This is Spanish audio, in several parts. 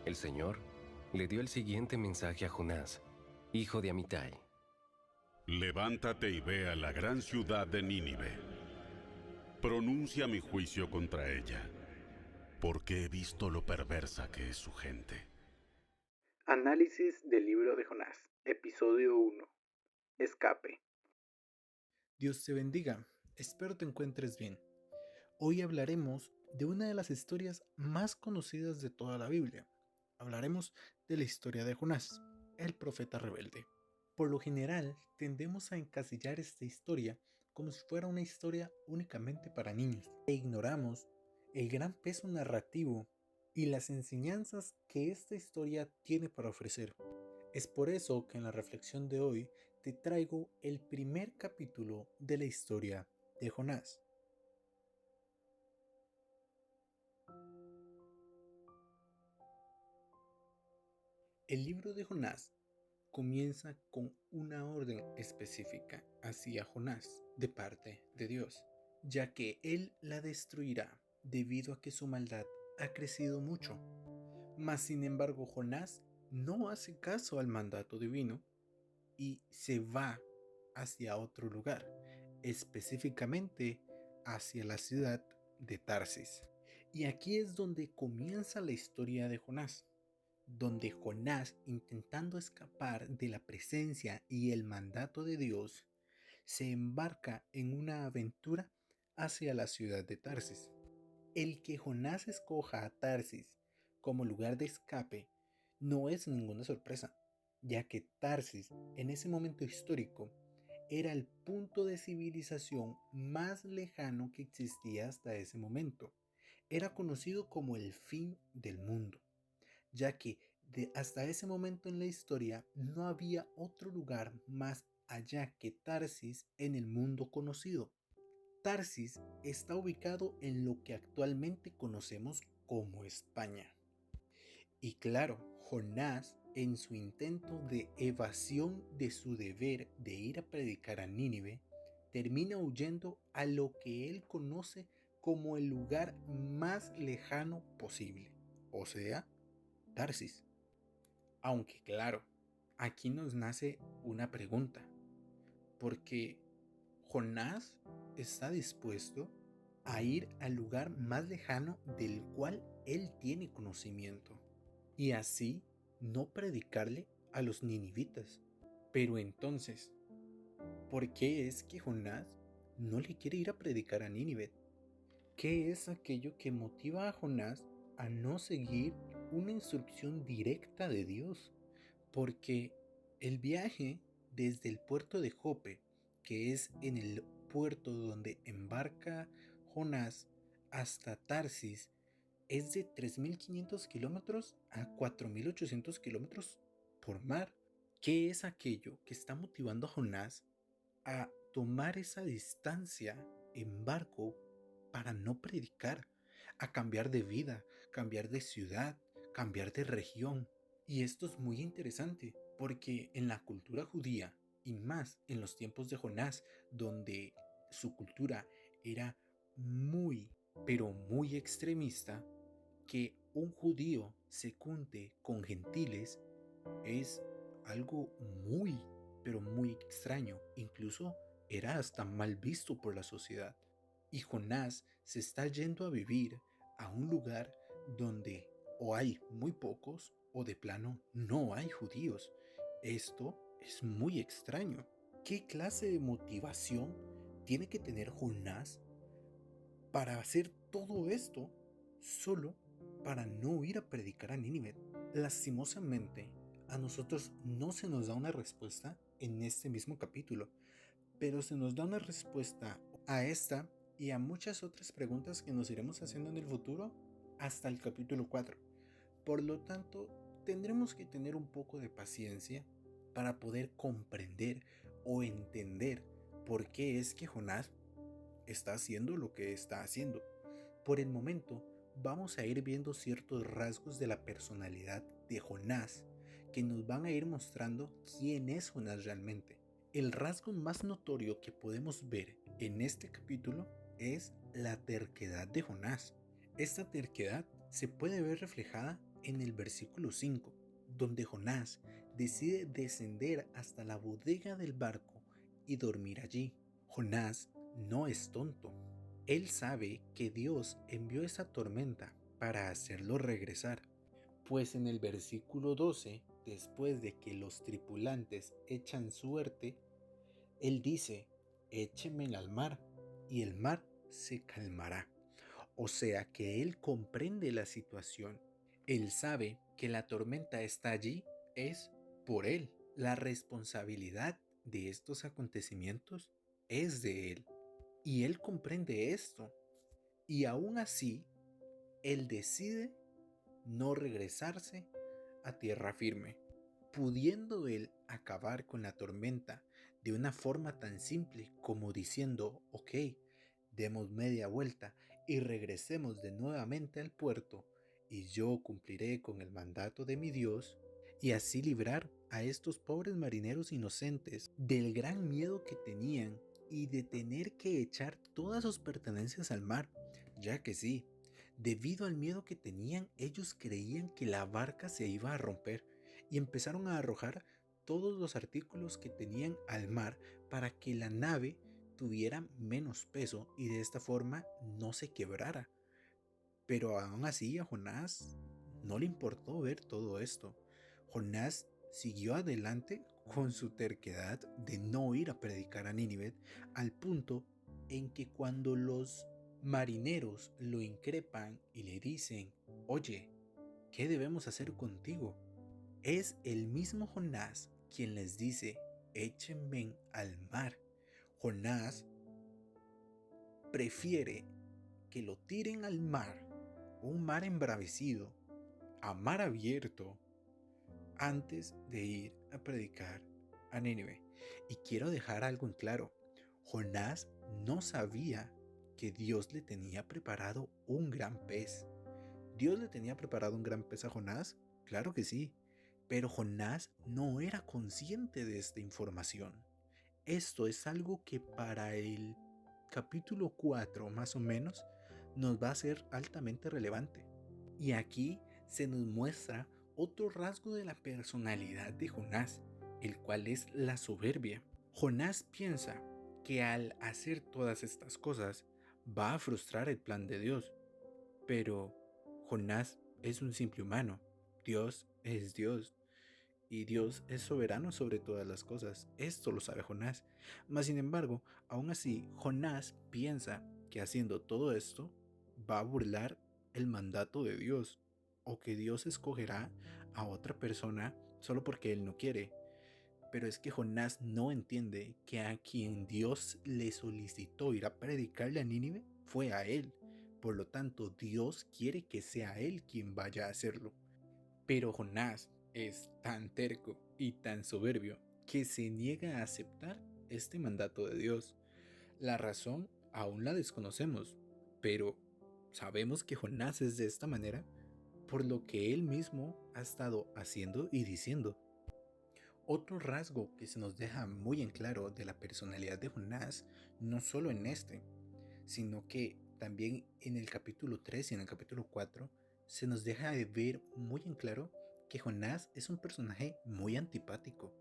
El Señor le dio el siguiente mensaje a Jonás, hijo de Amitai. Levántate y ve a la gran ciudad de Nínive. Pronuncia mi juicio contra ella, porque he visto lo perversa que es su gente. Análisis del libro de Jonás, episodio 1. Escape. Dios te bendiga, espero te encuentres bien. Hoy hablaremos de una de las historias más conocidas de toda la Biblia. Hablaremos de la historia de Jonás, el profeta rebelde. Por lo general, tendemos a encasillar esta historia como si fuera una historia únicamente para niños, e ignoramos el gran peso narrativo y las enseñanzas que esta historia tiene para ofrecer. Es por eso que en la reflexión de hoy te traigo el primer capítulo de la historia de Jonás. El libro de Jonás comienza con una orden específica hacia Jonás de parte de Dios, ya que él la destruirá debido a que su maldad ha crecido mucho. Mas sin embargo Jonás no hace caso al mandato divino y se va hacia otro lugar, específicamente hacia la ciudad de Tarsis. Y aquí es donde comienza la historia de Jonás, donde Jonás, intentando escapar de la presencia y el mandato de Dios, se embarca en una aventura hacia la ciudad de Tarsis. El que Jonás escoja a Tarsis como lugar de escape no es ninguna sorpresa, ya que Tarsis en ese momento histórico era el punto de civilización más lejano que existía hasta ese momento. Era conocido como el fin del mundo, ya que hasta ese momento en la historia no había otro lugar más allá que Tarsis en el mundo conocido. Tarsis está ubicado en lo que actualmente conocemos como España. Y claro, Jonás, en su intento de evasión de su deber de ir a predicar a Nínive, termina huyendo a lo que él conoce como el lugar más lejano posible, o sea, Tarsis. Aunque claro, aquí nos nace una pregunta, porque Jonás está dispuesto a ir al lugar más lejano del cual él tiene conocimiento y así no predicarle a los ninivitas. Pero entonces, ¿por qué es que Jonás no le quiere ir a predicar a Nínive? ¿Qué es aquello que motiva a Jonás a no seguir una instrucción directa de Dios? Porque el viaje desde el puerto de Jope, que es en el puerto donde embarca Jonás, hasta Tarsis, es de 3.500 kilómetros a 4.800 kilómetros por mar. ¿Qué es aquello que está motivando a Jonás a tomar esa distancia en barco para no predicar, a cambiar de vida, cambiar de ciudad, cambiar de región? Y esto es muy interesante porque en la cultura judía y más en los tiempos de Jonás, donde su cultura era muy, pero muy extremista, que un judío se junte con gentiles es algo muy, pero muy extraño. Incluso era hasta mal visto por la sociedad. Y Jonás se está yendo a vivir a un lugar donde o hay muy pocos o de plano no hay judíos. Esto es muy extraño. ¿Qué clase de motivación tiene que tener Jonás para hacer todo esto solo para no ir a predicar a Nínive? Lastimosamente, a nosotros no se nos da una respuesta en este mismo capítulo, pero se nos da una respuesta a esta y a muchas otras preguntas que nos iremos haciendo en el futuro hasta el capítulo 4. Por lo tanto, tendremos que tener un poco de paciencia para poder comprender o entender por qué es que Jonás está haciendo lo que está haciendo. Por el momento, vamos a ir viendo ciertos rasgos de la personalidad de Jonás que nos van a ir mostrando quién es Jonás realmente. El rasgo más notorio que podemos ver en este capítulo es la terquedad de Jonás. Esta terquedad se puede ver reflejada en el versículo 5, donde Jonás decide descender hasta la bodega del barco y dormir allí. Jonás no es tonto. Él sabe que Dios envió esa tormenta para hacerlo regresar. Pues en el versículo 12, después de que los tripulantes echan suerte, él dice: échenme al mar y el mar se calmará. O sea que él comprende la situación. Él sabe que la tormenta está allí es por él. La responsabilidad de estos acontecimientos es de él. Y él comprende esto. Y aún así, él decide no regresarse a tierra firme, pudiendo él acabar con la tormenta de una forma tan simple como diciendo: ok, demos media vuelta y regresemos de nuevamente al puerto, y yo cumpliré con el mandato de mi Dios, y así librar a estos pobres marineros inocentes del gran miedo que tenían y de tener que echar todas sus pertenencias al mar, ya que sí, debido al miedo que tenían, ellos creían que la barca se iba a romper y empezaron a arrojar todos los artículos que tenían al mar para que la nave tuviera menos peso y de esta forma no se quebrara. Pero aún así a Jonás no le importó ver todo esto. Jonás siguió adelante con su terquedad de no ir a predicar a Nínive, al punto en que cuando los marineros lo increpan y le dicen: oye, ¿qué debemos hacer contigo?, es el mismo Jonás quien les dice: échenme al mar. Jonás prefiere que lo tiren al mar, un mar embravecido, a mar abierto, antes de ir a predicar a Nínive. Y quiero dejar algo en claro: Jonás no sabía que Dios le tenía preparado un gran pez. ¿Dios le tenía preparado un gran pez a Jonás? Claro que sí, pero Jonás no era consciente de esta información. Esto es algo que para el capítulo 4 más o menos nos va a ser altamente relevante. Y aquí se nos muestra otro rasgo de la personalidad de Jonás, el cual es la soberbia. Jonás piensa que al hacer todas estas cosas va a frustrar el plan de Dios, pero Jonás es un simple humano. Dios es Dios. Y Dios es soberano sobre todas las cosas. Esto lo sabe Jonás. Mas sin embargo, aún así, Jonás piensa que haciendo todo esto va a burlar el mandato de Dios, o que Dios escogerá a otra persona solo porque él no quiere. Pero es que Jonás no entiende que a quien Dios le solicitó ir a predicarle a Nínive fue a él. Por lo tanto, Dios quiere que sea él quien vaya a hacerlo. Pero Jonás es tan terco y tan soberbio que se niega a aceptar este mandato de Dios. La razón aún la desconocemos, pero sabemos que Jonás es de esta manera por lo que él mismo ha estado haciendo y diciendo. Otro rasgo que se nos deja muy en claro de la personalidad de Jonás, no solo en este, sino que también en el capítulo 3 y en el capítulo 4, se nos deja de ver muy en claro que Jonás es un personaje muy antipático.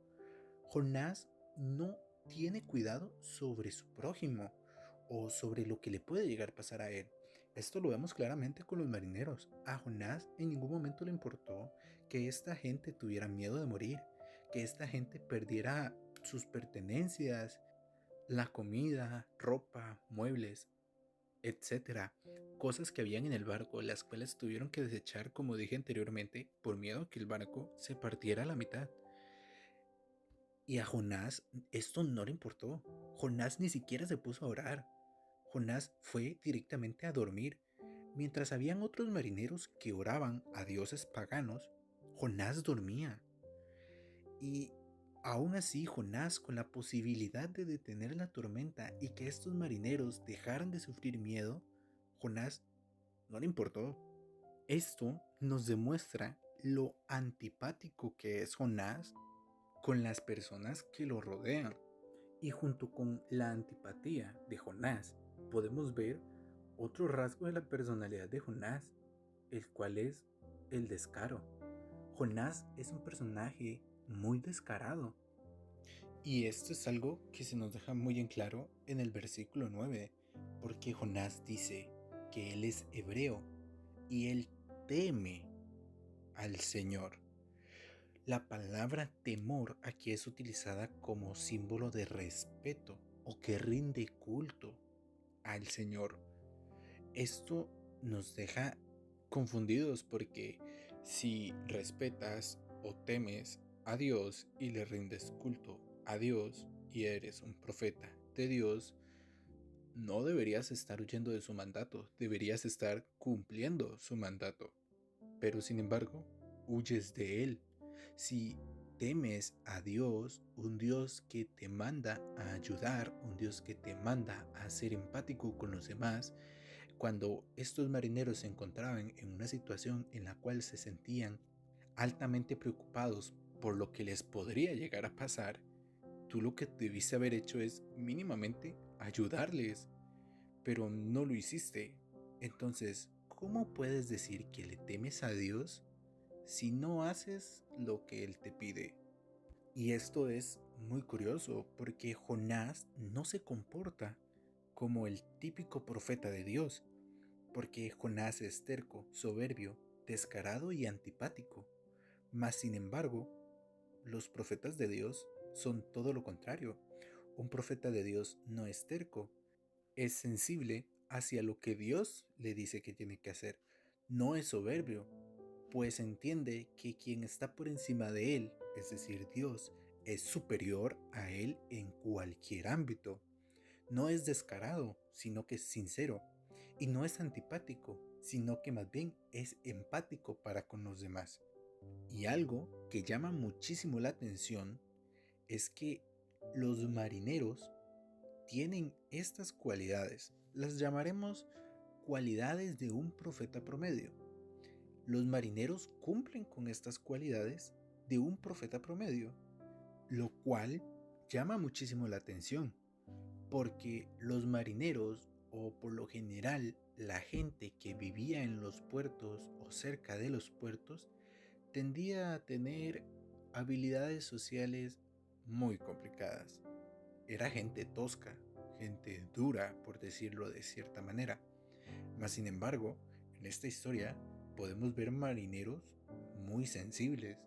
Jonás no tiene cuidado sobre su prójimo o sobre lo que le puede llegar a pasar a él. Esto lo vemos claramente con los marineros. A Jonás en ningún momento le importó que esta gente tuviera miedo de morir, que esta gente perdiera sus pertenencias, la comida, ropa, muebles, etcétera, cosas que habían en el barco, las cuales tuvieron que desechar, como dije anteriormente, por miedo a que el barco se partiera a la mitad. Y a Jonás esto no le importó. Jonás ni siquiera se puso a orar. Jonás fue directamente a dormir. Mientras habían otros marineros que oraban a dioses paganos, Jonás dormía. Y aún así, Jonás, con la posibilidad de detener la tormenta y que estos marineros dejaran de sufrir miedo, Jonás no le importó. Esto nos demuestra lo antipático que es Jonás con las personas que lo rodean. Y junto con la antipatía de Jonás, podemos ver otro rasgo de la personalidad de Jonás, el cual es el descaro. Jonás es un personaje muy descarado. Y esto es algo que se nos deja muy en claro en el versículo 9, porque Jonás dice que él es hebreo y él teme al Señor. La palabra temor aquí es utilizada como símbolo de respeto o que rinde culto al Señor. Esto nos deja confundidos porque si respetas o temes a Dios y le rindes culto a Dios y eres un profeta de Dios, no deberías estar huyendo de su mandato, deberías estar cumpliendo su mandato. Pero sin embargo, huyes de él. Si temes a Dios, un Dios que te manda a ayudar, un Dios que te manda a ser empático con los demás, cuando estos marineros se encontraban en una situación en la cual se sentían altamente preocupados por lo que les podría llegar a pasar, tú lo que debiste haber hecho es mínimamente ayudarles, pero no lo hiciste. Entonces, ¿cómo puedes decir que le temes a Dios si no haces lo que Él te pide? Y esto es muy curioso porque Jonás no se comporta como el típico profeta de Dios, porque Jonás es terco, soberbio, descarado y antipático. Mas sin embargo, los profetas de Dios son todo lo contrario. Un profeta de Dios no es terco, es sensible hacia lo que Dios le dice que tiene que hacer. No es soberbio, pues entiende que quien está por encima de él, es decir, Dios, es superior a él en cualquier ámbito. No es descarado, sino que es sincero. Y no es antipático, sino que más bien es empático para con los demás. Y algo que llama muchísimo la atención es que los marineros tienen estas cualidades. Las llamaremos cualidades de un profeta promedio. Los marineros cumplen con estas cualidades de un profeta promedio, lo cual llama muchísimo la atención, porque los marineros, o por lo general la gente que vivía en los puertos o cerca de los puertos, tendía a tener habilidades sociales muy complicadas. Era gente tosca, gente dura, por decirlo de cierta manera. Mas sin embargo, en esta historia podemos ver marineros muy sensibles,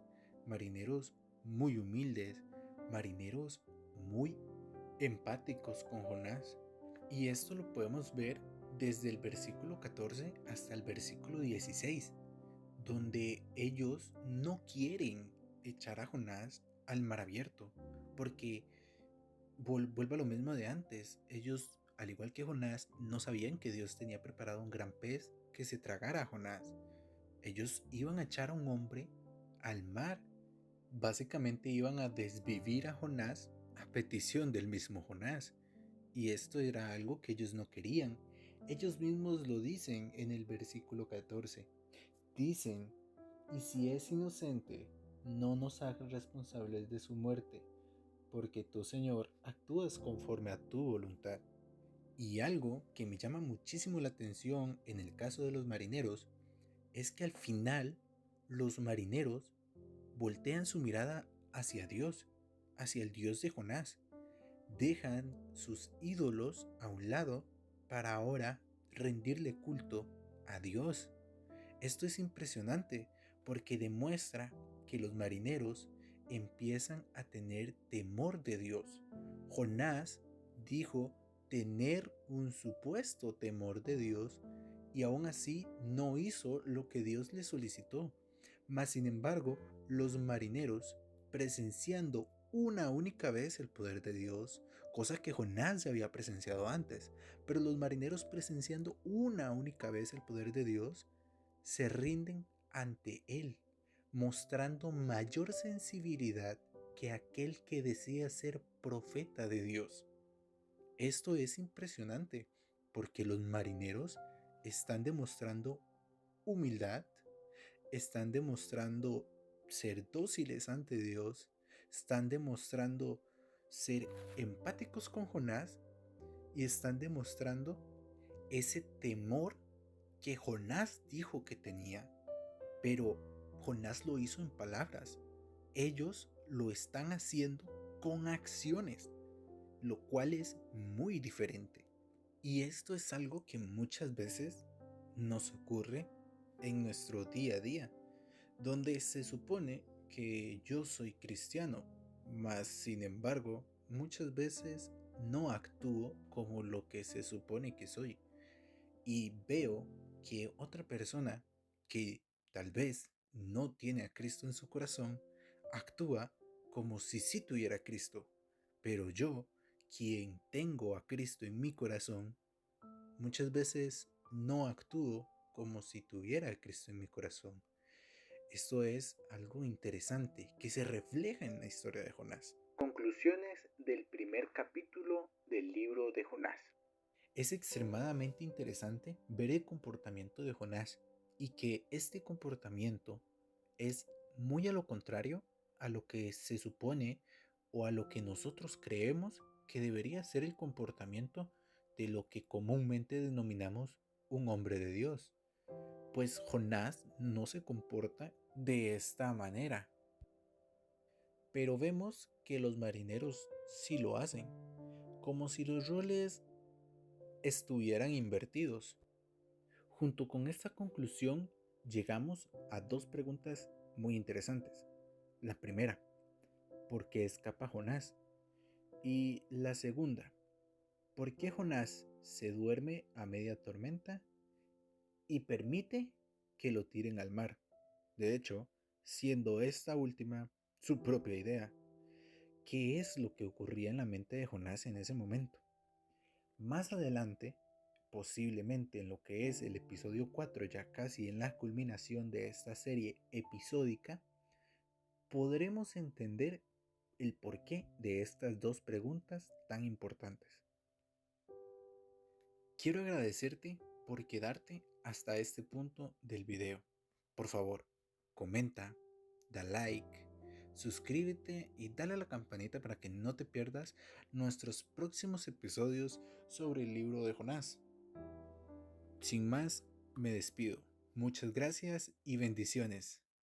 marineros muy humildes, marineros muy empáticos con Jonás. Y esto lo podemos ver desde el versículo 14 hasta el versículo 16, donde ellos no quieren echar a Jonás al mar abierto, porque vuelve a lo mismo de antes. Ellos, al igual que Jonás, no sabían que Dios tenía preparado un gran pez que se tragara a Jonás. Ellos iban a echar a un hombre al mar. Básicamente iban a desvivir a Jonás a petición del mismo Jonás. Y esto era algo que ellos no querían. Ellos mismos lo dicen en el versículo 14. Dicen, y si es inocente, no nos hagas responsables de su muerte, porque tú, Señor, actúas conforme a tu voluntad. Y algo que me llama muchísimo la atención en el caso de los marineros es que al final los marineros voltean su mirada hacia Dios, hacia el Dios de Jonás. Dejan sus ídolos a un lado para ahora rendirle culto a Dios. Esto es impresionante porque demuestra que los marineros empiezan a tener temor de Dios. Jonás dijo tener un supuesto temor de Dios y aún así no hizo lo que Dios le solicitó. Mas sin embargo, los marineros, presenciando una única vez el poder de Dios, cosa que Jonás ya había presenciado antes, pero los marineros presenciando una única vez el poder de Dios, se rinden ante Él, mostrando mayor sensibilidad que aquel que decía ser profeta de Dios. Esto es impresionante porque los marineros están demostrando humildad, están demostrando ser dóciles ante Dios, están demostrando ser empáticos con Jonás y están demostrando ese temor que Jonás dijo que tenía. Pero Jonás lo hizo en palabras. Ellos lo están haciendo con acciones, lo cual es muy diferente. Y esto es algo que muchas veces nos ocurre en nuestro día a día, donde se supone que yo soy cristiano, mas sin embargo, muchas veces no actúo como lo que se supone que soy. Y veo que otra persona que tal vez no tiene a Cristo en su corazón, actúa como si sí tuviera a Cristo. Pero yo, quien tengo a Cristo en mi corazón, muchas veces no actúo como si tuviera a Cristo en mi corazón. Esto es algo interesante que se refleja en la historia de Jonás. Conclusiones del primer capítulo del libro de Jonás. Es extremadamente interesante ver el comportamiento de Jonás y que este comportamiento es muy a lo contrario a lo que se supone o a lo que nosotros creemos que debería ser el comportamiento de lo que comúnmente denominamos un hombre de Dios. Pues Jonás no se comporta de esta manera. Pero vemos que los marineros sí lo hacen, como si los roles estuvieran invertidos. Junto con esta conclusión llegamos a dos preguntas muy interesantes. La primera, ¿por qué escapa Jonás? Y la segunda, ¿por qué Jonás se duerme a media tormenta y permite que lo tiren al mar? De hecho, siendo esta última su propia idea. ¿Qué es lo que ocurría en la mente de Jonás en ese momento? Más adelante, posiblemente en lo que es el episodio 4, ya casi en la culminación de esta serie episódica, podremos entender el porqué de estas dos preguntas tan importantes. Quiero agradecerte por quedarte hasta este punto del video. Por favor, comenta, da like, suscríbete y dale a la campanita para que no te pierdas nuestros próximos episodios sobre el libro de Jonás. Sin más, me despido. Muchas gracias y bendiciones.